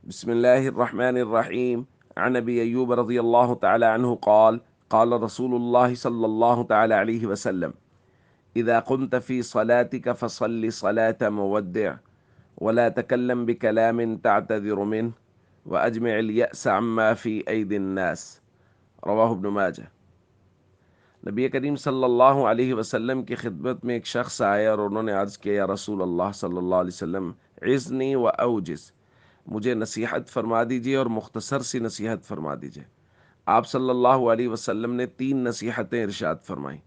بسم الله الرحمن الرحيم. عن أبي أيوب رضي الله تعالى عنه قال قال رسول الله صلى الله تعالى عليه وسلم: إذا قمت في صلاتك فصل صلاة مودع ولا تكلم بكلام تعتذر منه وأجمع اليأس عما في أيدي الناس. رواہ ابن ماجہ۔ نبی کریم صلی اللہ علیہ وسلم کی خدمت میں ایک شخص آئے اور انہوں نے عرض کیا: یا رسول اللہ صلی اللہ علیہ وسلم، عظنی و اوجز، مجھے نصیحت فرما دیجئے اور مختصر سی نصیحت فرما دیجئے۔ آپ صلی اللہ علیہ وسلم نے 3 نصیحتیں ارشاد فرمائیں۔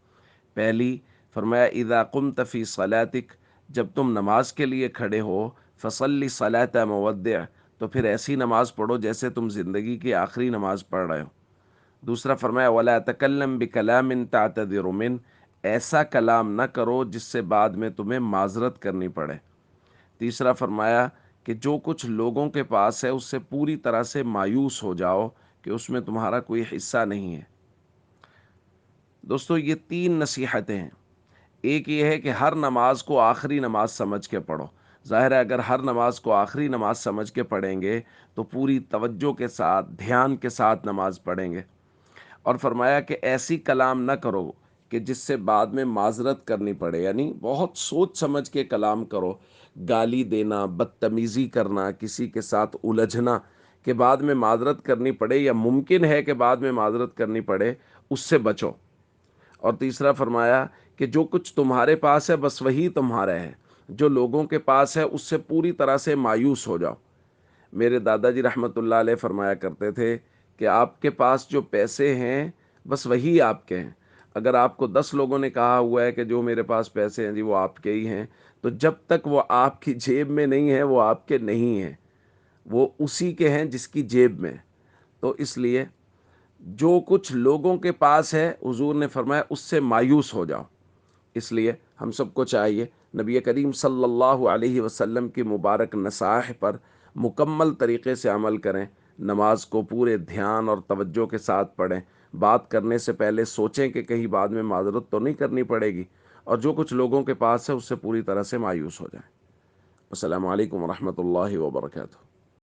پہلی، فرمایا اذا قمت فی صلاتک، جب تم نماز کے لیے کھڑے ہو، فصلی صلاۃ مودع، تو پھر ایسی نماز پڑھو جیسے تم زندگی کی آخری نماز پڑھ رہے ہو۔ دوسرا فرمایا ولا تکلم بکلام تعتذر من، ایسا کلام نہ کرو جس سے بعد میں تمہیں معذرت کرنی پڑے۔ تیسرا فرمایا کہ جو کچھ لوگوں کے پاس ہے اس سے پوری طرح سے مایوس ہو جاؤ کہ اس میں تمہارا کوئی حصہ نہیں ہے۔ دوستو، یہ 3 نصیحتیں ہیں۔ ایک یہ ہے کہ ہر نماز کو آخری نماز سمجھ کے پڑھو۔ ظاہر ہے اگر ہر نماز کو آخری نماز سمجھ کے پڑھیں گے تو پوری توجہ کے ساتھ، دھیان کے ساتھ نماز پڑھیں گے۔ اور فرمایا کہ ایسی کلام نہ کرو کہ جس سے بعد میں معذرت کرنی پڑے، یعنی بہت سوچ سمجھ کے کلام کرو۔ گالی دینا، بدتمیزی کرنا، کسی کے ساتھ الجھنا کہ بعد میں معذرت کرنی پڑے یا ممکن ہے کہ بعد میں معذرت کرنی پڑے، اس سے بچو۔ اور تیسرا فرمایا کہ جو کچھ تمہارے پاس ہے بس وہی تمہارا ہے، جو لوگوں کے پاس ہے اس سے پوری طرح سے مایوس ہو جاؤ۔ میرے دادا جی رحمۃ اللہ علیہ فرمایا کرتے تھے کہ آپ کے پاس جو پیسے ہیں بس وہی آپ کے ہیں۔ اگر آپ کو 10 لوگوں نے کہا ہوا ہے کہ جو میرے پاس پیسے ہیں جی وہ آپ کے ہی ہیں، تو جب تک وہ آپ کی جیب میں نہیں ہے وہ آپ کے نہیں ہیں، وہ اسی کے ہیں جس کی جیب میں۔ تو اس لیے جو کچھ لوگوں کے پاس ہے، حضور نے فرمایا اس سے مایوس ہو جاؤ۔ اس لیے ہم سب کو چاہیے نبی کریم صلی اللہ علیہ وسلم کی مبارک نصائح پر مکمل طریقے سے عمل کریں، نماز کو پورے دھیان اور توجہ کے ساتھ پڑھیں، بات کرنے سے پہلے سوچیں کہ کہیں بعد میں معذرت تو نہیں کرنی پڑے گی، اور جو کچھ لوگوں کے پاس ہے اس سے پوری طرح سے مایوس ہو جائیں۔ السلام علیکم ورحمۃ اللہ وبرکاتہ۔